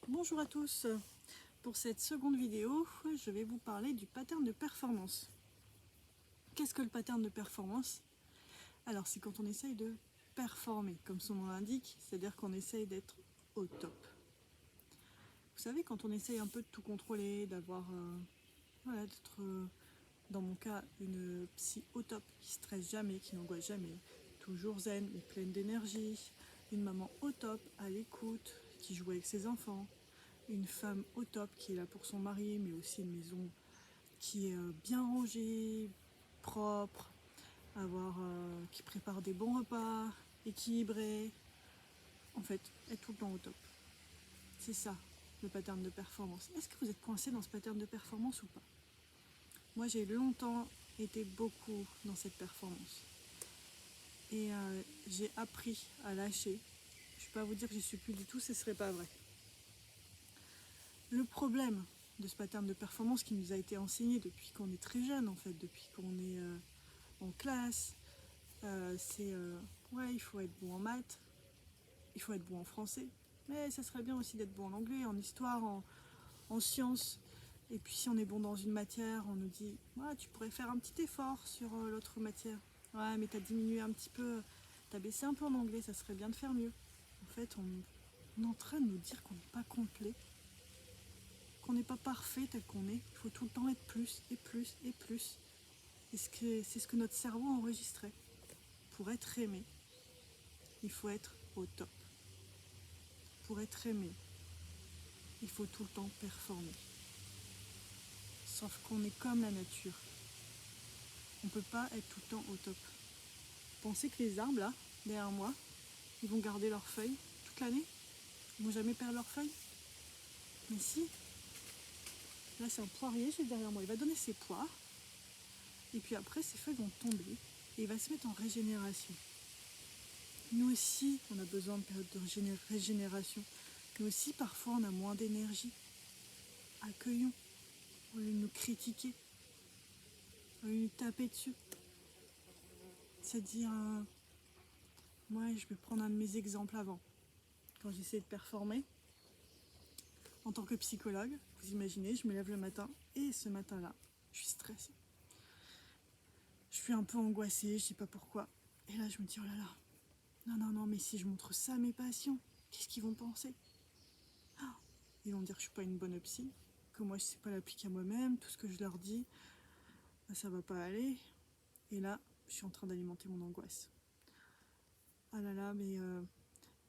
Bonjour à tous, pour cette seconde vidéo, je vais vous parler du pattern de performance. Qu'est-ce que le pattern de performance? Alors c'est quand on essaye de performer, comme son nom l'indique, c'est-à-dire qu'on essaye d'être au top. Vous savez, quand on essaye un peu de tout contrôler, d'avoir, voilà, d'être, dans mon cas, une psy au top, qui stresse jamais, qui n'angoisse jamais, toujours zen et pleine d'énergie, une maman au top, à l'écoute, qui joue avec ses enfants, une femme au top qui est là pour son mari, mais aussi une maison qui est bien rangée, propre, qui prépare des bons repas, équilibré. En fait, être tout le temps au top. C'est ça, le pattern de performance. Est-ce que vous êtes coincé dans ce pattern de performance ou pas? Moi, j'ai longtemps été beaucoup dans cette performance. Et j'ai appris à lâcher. Je ne vais pas vous dire que j'y suis plus du tout, ce ne serait pas vrai. Le problème de ce pattern de performance qui nous a été enseigné depuis qu'on est très jeune, en fait, depuis qu'on est en classe, ouais, il faut être bon en maths, il faut être bon en français, mais ça serait bien aussi d'être bon en anglais, en histoire, en sciences. Et puis si on est bon dans une matière, on nous dit ouais, tu pourrais faire un petit effort sur l'autre matière. Ouais, mais t'as diminué un petit peu, t'as baissé un peu en anglais, ça serait bien de faire mieux. En fait, on est en train de nous dire qu'on n'est pas complet, qu'on n'est pas parfait tel qu'on est. Il faut tout le temps être plus et plus et plus. Et c'est ce que notre cerveau enregistrait. Pour être aimé, il faut être au top. Pour être aimé, il faut tout le temps performer. Sauf qu'on est comme la nature. On ne peut pas être tout le temps au top. Pensez que les arbres, là, derrière moi, ils vont garder leurs feuilles toute l'année. Ils vont jamais perdre leurs feuilles. Mais si, là c'est un poirier juste derrière moi. Il va donner ses poires. Et puis après, ses feuilles vont tomber. Et il va se mettre en régénération. Nous aussi, on a besoin de période de régénération. Nous aussi, parfois, on a moins d'énergie. Accueillons, au lieu de nous critiquer, au lieu de nous taper dessus. C'est-à-dire, moi, je vais prendre un de mes exemples avant. Quand j'essaie de performer, en tant que psychologue, vous imaginez, je me lève le matin et ce matin-là, je suis stressée. Je suis un peu angoissée, je ne sais pas pourquoi. Et là, je me dis, oh là là, non, mais si je montre ça à mes patients, qu'est-ce qu'ils vont penser? Ils vont me dire que je ne suis pas une bonne psy, que moi, je ne sais pas l'appliquer à moi-même, tout ce que je leur dis, ça va pas aller. Et là, je suis en train d'alimenter mon angoisse. Ah là là, mais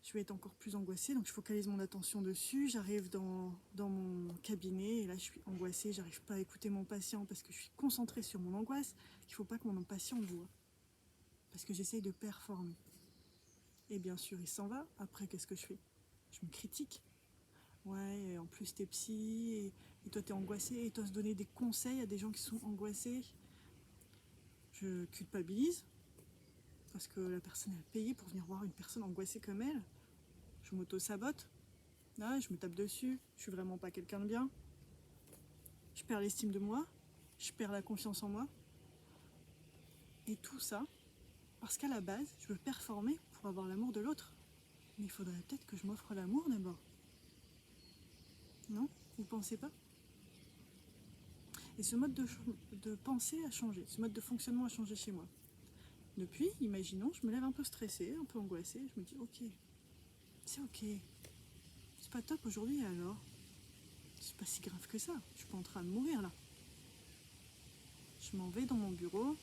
je vais être encore plus angoissée, donc je focalise mon attention dessus. J'arrive dans mon cabinet et là, je suis angoissée, j'arrive pas à écouter mon patient parce que je suis concentrée sur mon angoisse. Il faut pas que mon patient le voie, parce que j'essaye de performer. Et bien sûr, il s'en va. Après, qu'est-ce que je fais? Je me critique. Ouais, et en plus t'es psy, et toi t'es angoissée, et toi se donner des conseils à des gens qui sont angoissés. Je culpabilise, parce que la personne a payé pour venir voir une personne angoissée comme elle. Je m'auto-sabote, là, je me tape dessus, je suis vraiment pas quelqu'un de bien. Je perds l'estime de moi, je perds la confiance en moi. Et tout ça, parce qu'à la base, je veux performer pour avoir l'amour de l'autre. Mais il faudrait peut-être que je m'offre l'amour d'abord. Non? Vous pensez pas? Et ce mode de pensée a changé, ce mode de fonctionnement a changé chez moi. Depuis, imaginons, je me lève un peu stressée, un peu angoissée, je me dis ok, c'est ok, c'est pas top aujourd'hui alors, c'est pas si grave que ça, je suis pas en train de mourir là. Je m'en vais dans mon bureau,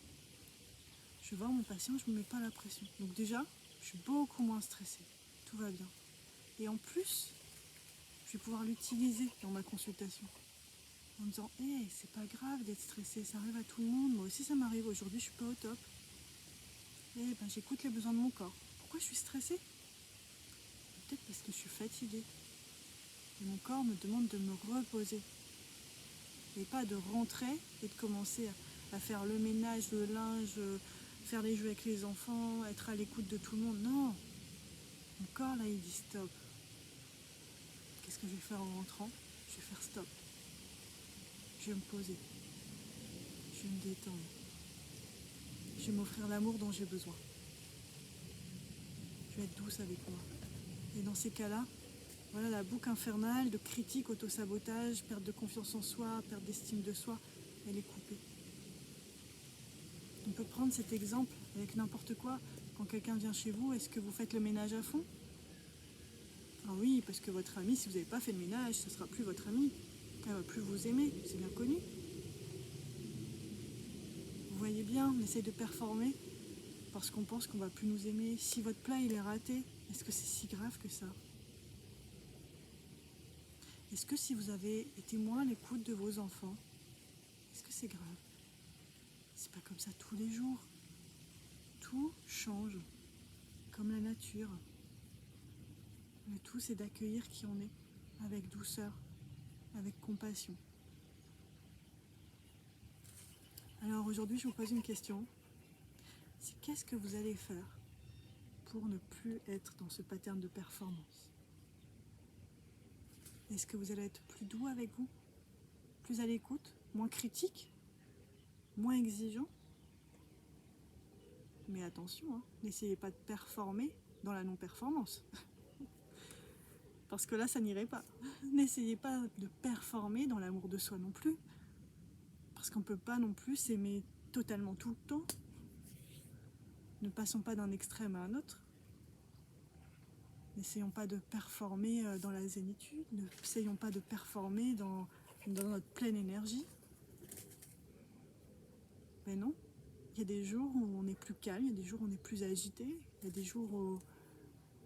je vais voir mon patient, je me mets pas la pression. Donc déjà, je suis beaucoup moins stressée, tout va bien. Et en plus, je vais pouvoir l'utiliser dans ma consultation. En me disant, hé, c'est pas grave d'être stressé, ça arrive à tout le monde, moi aussi ça m'arrive, aujourd'hui je suis pas au top. Eh ben j'écoute les besoins de mon corps. Pourquoi je suis stressée? Peut-être parce que je suis fatiguée. Et mon corps me demande de me reposer. Et pas de rentrer et de commencer à faire le ménage, le linge, faire les jeux avec les enfants, être à l'écoute de tout le monde. Non, mon corps là il dit stop. Qu'est-ce que je vais faire en rentrant? Je vais faire stop. Je vais me poser. Je vais me détendre. Je vais m'offrir l'amour dont j'ai besoin. Je vais être douce avec moi. Et dans ces cas-là, Voilà la boucle infernale de critique, auto-sabotage, perte de confiance en soi, perte d'estime de soi, elle est coupée. On peut prendre cet exemple avec n'importe quoi. Quand quelqu'un vient chez vous, est-ce que vous faites le ménage à fond? Ah oui, parce que votre ami, si vous n'avez pas fait le ménage, ce ne sera plus votre ami. Elle ne va plus vous aimer, c'est bien connu. Vous voyez bien, on essaye de performer parce qu'on pense qu'on ne va plus nous aimer. Si votre plat il est raté, est-ce que c'est si grave que ça? Est-ce que si vous avez été moins à l'écoute de vos enfants, est-ce que c'est grave? C'est pas comme ça tous les jours. Tout change, comme la nature. Le tout, c'est d'accueillir qui on est, avec douceur, avec compassion. Alors aujourd'hui, je vous pose une question. C'est qu'est-ce que vous allez faire pour ne plus être dans ce pattern de performance? Est-ce que vous allez être plus doux avec vous? Plus à l'écoute? Moins critique? Moins exigeant? Mais attention, hein, n'essayez pas de performer dans la non-performance. Parce que là, ça n'irait pas. N'essayez pas de performer dans l'amour de soi non plus. Parce qu'on ne peut pas non plus s'aimer totalement tout le temps. Ne passons pas d'un extrême à un autre. N'essayons pas de performer dans la zénitude. N'essayons pas de performer dans notre pleine énergie. Mais non. Il y a des jours où on est plus calme, il y a des jours où on est plus agité, il y a des jours où...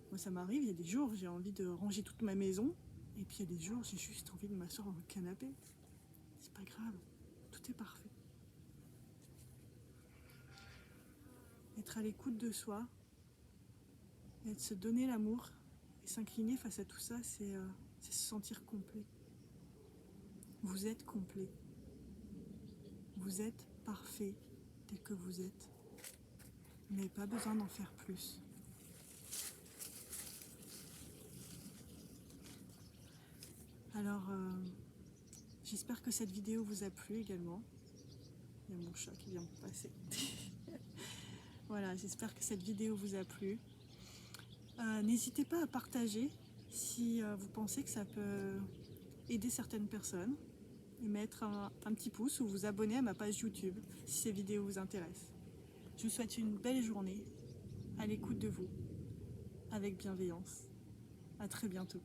Moi ça m'arrive, il y a des jours où j'ai envie de ranger toute ma maison, et puis il y a des jours où j'ai juste envie de m'asseoir dans le canapé. C'est pas grave, tout est parfait. Être à l'écoute de soi, et de se donner l'amour, et s'incliner face à tout ça, c'est se sentir complet. Vous êtes complet. Vous êtes parfait tel que vous êtes. Vous n'avez pas besoin d'en faire plus. Alors, j'espère que cette vidéo vous a plu également. Il y a mon chat qui vient de passer. Voilà, j'espère que cette vidéo vous a plu. N'hésitez pas à partager si vous pensez que ça peut aider certaines personnes. Et mettre un petit pouce ou vous abonner à ma page YouTube si ces vidéos vous intéressent. Je vous souhaite une belle journée à l'écoute de vous, avec bienveillance. À très bientôt.